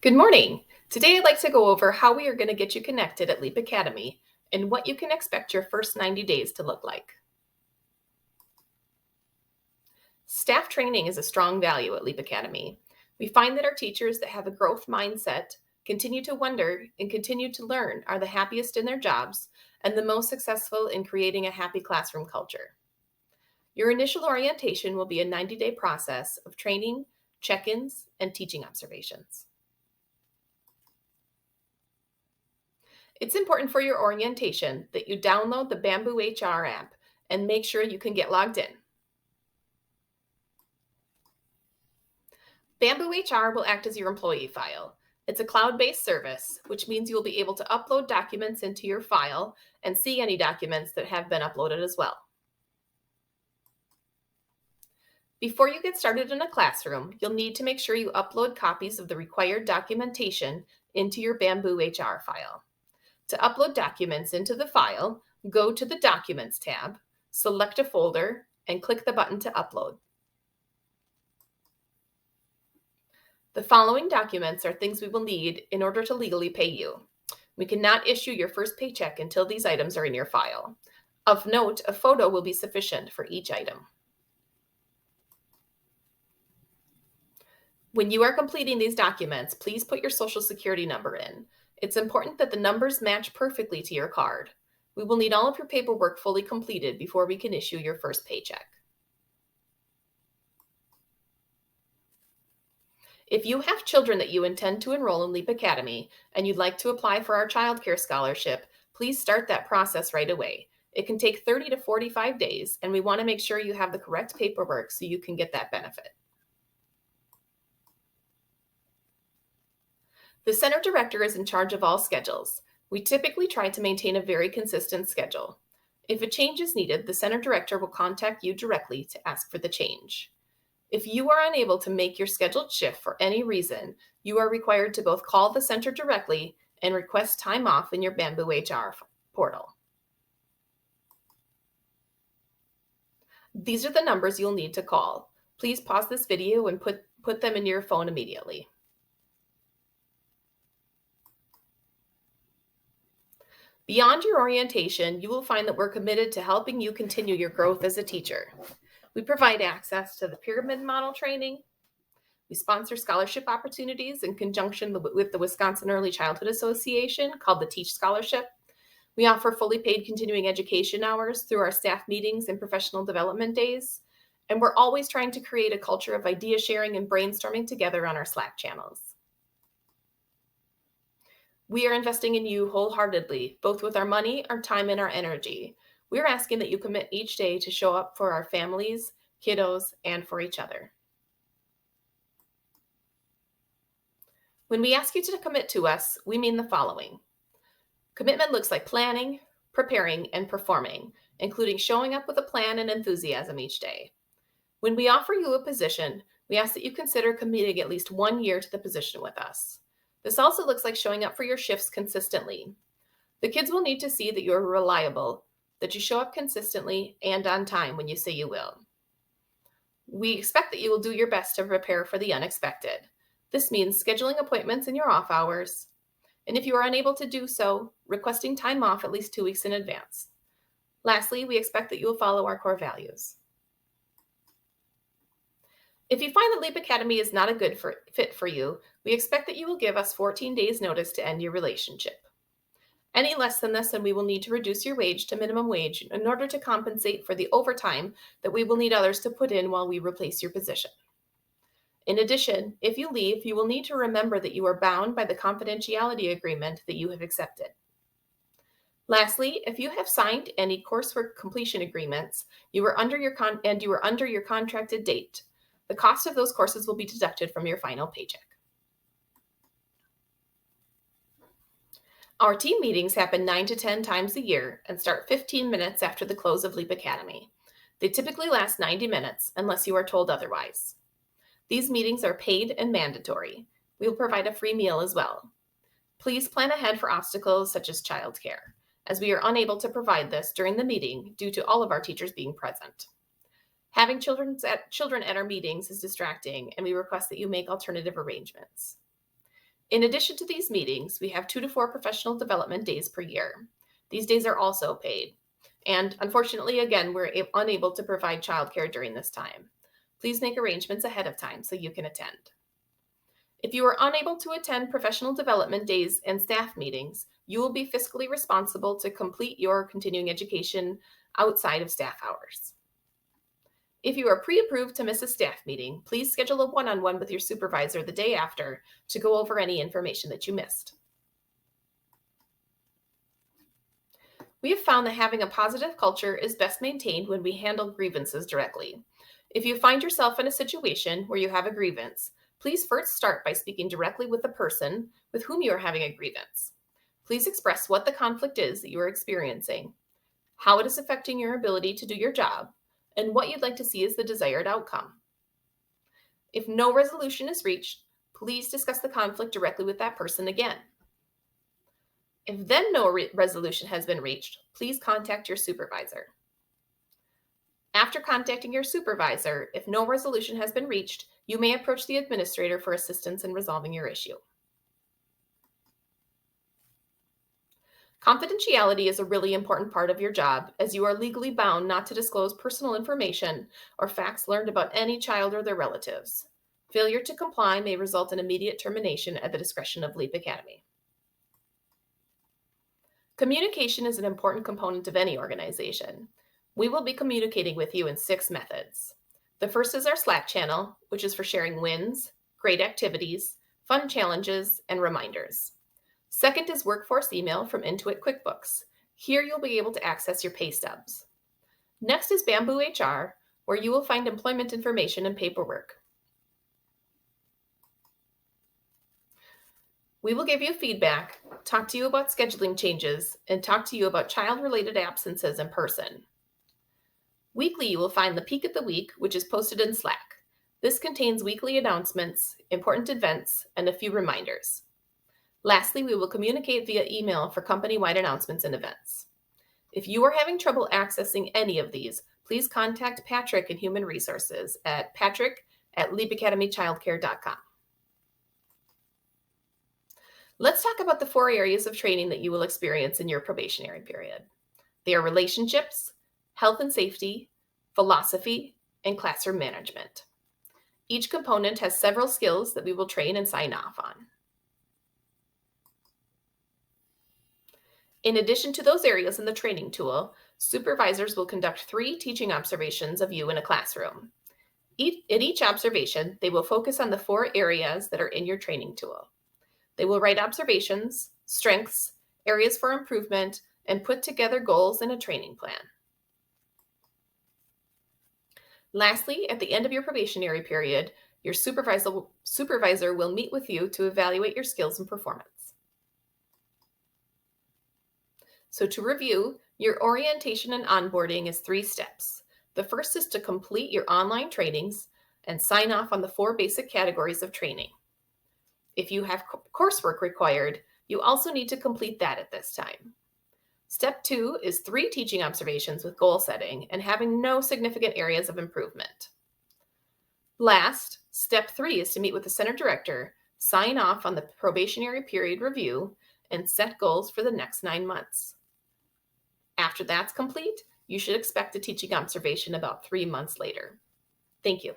Good morning. Today I'd like to go over how we are going to get you connected at Leap Academy and what you can expect your first 90 days to look like. Staff training is a strong value at Leap Academy. We find that our teachers that have a growth mindset, continue to wonder, and continue to learn are the happiest in their jobs and the most successful in creating a happy classroom culture. Your initial orientation will be a 90-day process of training, check-ins, and teaching observations. It's important for your orientation that you download the Bamboo HR app and make sure you can get logged in. Bamboo HR will act as your employee file. It's a cloud-based service, which means you'll be able to upload documents into your file and see any documents that have been uploaded as well. Before you get started in a classroom, you'll need to make sure you upload copies of the required documentation into your Bamboo HR file. To upload documents into the file, go to the Documents tab, select a folder, and click the button to upload. The following documents are things we will need in order to legally pay you. We cannot issue your first paycheck until these items are in your file. Of note, a photo will be sufficient for each item. When you are completing these documents, please put your Social Security number in. It's important that the numbers match perfectly to your card. We will need all of your paperwork fully completed before we can issue your first paycheck. If you have children that you intend to enroll in Leap Academy and you'd like to apply for our child care scholarship, please start that process right away. It can take 30 to 45 days, and we want to make sure you have the correct paperwork so you can get that benefit. The center director is in charge of all schedules. We typically try to maintain a very consistent schedule. If a change is needed, the center director will contact you directly to ask for the change. If you are unable to make your scheduled shift for any reason, you are required to both call the center directly and request time off in your Bamboo HR portal. These are the numbers you'll need to call. Please pause this video and put them in your phone immediately. Beyond your orientation, you will find that we're committed to helping you continue your growth as a teacher. We provide access to the pyramid model training. We sponsor scholarship opportunities in conjunction with the Wisconsin Early Childhood Association called the Teach Scholarship. We offer fully paid continuing education hours through our staff meetings and professional development days. And we're always trying to create a culture of idea sharing and brainstorming together on our Slack channels. We are investing in you wholeheartedly, both with our money, our time, and our energy. We're asking that you commit each day to show up for our families, kiddos, and for each other. When we ask you to commit to us, we mean the following. Commitment looks like planning, preparing, and performing, including showing up with a plan and enthusiasm each day. When we offer you a position, we ask that you consider committing at least 1 year to the position with us. This also looks like showing up for your shifts consistently. The kids will need to see that you are reliable, that you show up consistently and on time when you say you will. We expect that you will do your best to prepare for the unexpected. This means scheduling appointments in your off hours, and if you are unable to do so, requesting time off at least 2 weeks in advance. Lastly, we expect that you will follow our core values. If you find that Leap Academy is not a good fit for you, we expect that you will give us 14 days notice to end your relationship. Any less than this, and we will need to reduce your wage to minimum wage in order to compensate for the overtime that we will need others to put in while we replace your position. In addition, if you leave, you will need to remember that you are bound by the confidentiality agreement that you have accepted. Lastly, if you have signed any coursework completion agreements, you are under your contracted date. The cost of those courses will be deducted from your final paycheck. Our team meetings happen 9 to 10 times a year and start 15 minutes after the close of Leap Academy. They typically last 90 minutes unless you are told otherwise. These meetings are paid and mandatory. We will provide a free meal as well. Please plan ahead for obstacles such as childcare, as we are unable to provide this during the meeting due to all of our teachers being present. Having children at our meetings is distracting, and we request that you make alternative arrangements. In addition to these meetings, we have 2 to 4 professional development days per year. These days are also paid. And unfortunately, again, we're unable to provide childcare during this time. Please make arrangements ahead of time so you can attend. If you are unable to attend professional development days and staff meetings, you will be fiscally responsible to complete your continuing education outside of staff hours. If you are pre-approved to miss a staff meeting, please schedule a one-on-one with your supervisor the day after to go over any information that you missed. We have found that having a positive culture is best maintained when we handle grievances directly. If you find yourself in a situation where you have a grievance, please first start by speaking directly with the person with whom you are having a grievance. Please express what the conflict is that you are experiencing, how it is affecting your ability to do your job, and what you'd like to see as the desired outcome. If no resolution is reached, please discuss the conflict directly with that person again. If then no resolution has been reached, please contact your supervisor. After contacting your supervisor, if no resolution has been reached, you may approach the administrator for assistance in resolving your issue. Confidentiality is a really important part of your job, as you are legally bound not to disclose personal information or facts learned about any child or their relatives. Failure to comply may result in immediate termination at the discretion of LEAP Academy. Communication is an important component of any organization. We will be communicating with you in 6 methods. The first is our Slack channel, which is for sharing wins, great activities, fun challenges, and reminders. Second is workforce email from Intuit QuickBooks. Here you'll be able to access your pay stubs. Next is Bamboo HR, where you will find employment information and paperwork. We will give you feedback, talk to you about scheduling changes, and talk to you about child-related absences in person. Weekly, you will find the Peak of the Week, which is posted in Slack. This contains weekly announcements, important events, and a few reminders. Lastly, we will communicate via email for company-wide announcements and events. If you are having trouble accessing any of these, please contact Patrick in Human Resources at patrick@leapacademychildcare.com. Let's talk about the 4 areas of training that you will experience in your probationary period. They are relationships, health and safety, philosophy, and classroom management. Each component has several skills that we will train and sign off on. In addition to those areas in the training tool, supervisors will conduct 3 teaching observations of you in a classroom. In each observation, they will focus on the 4 areas that are in your training tool. They will write observations, strengths, areas for improvement, and put together goals and a training plan. Lastly, at the end of your probationary period, your supervisor will meet with you to evaluate your skills and performance. So to review, your orientation and onboarding is 3 steps. The first is to complete your online trainings and sign off on the 4 basic categories of training. If you have coursework required, you also need to complete that at this time. Step 2 is 3 teaching observations with goal setting and having no significant areas of improvement. Last, step 3 is to meet with the center director, sign off on the probationary period review, and set goals for the next 9 months. After that's complete, you should expect a teaching observation about 3 months later. Thank you.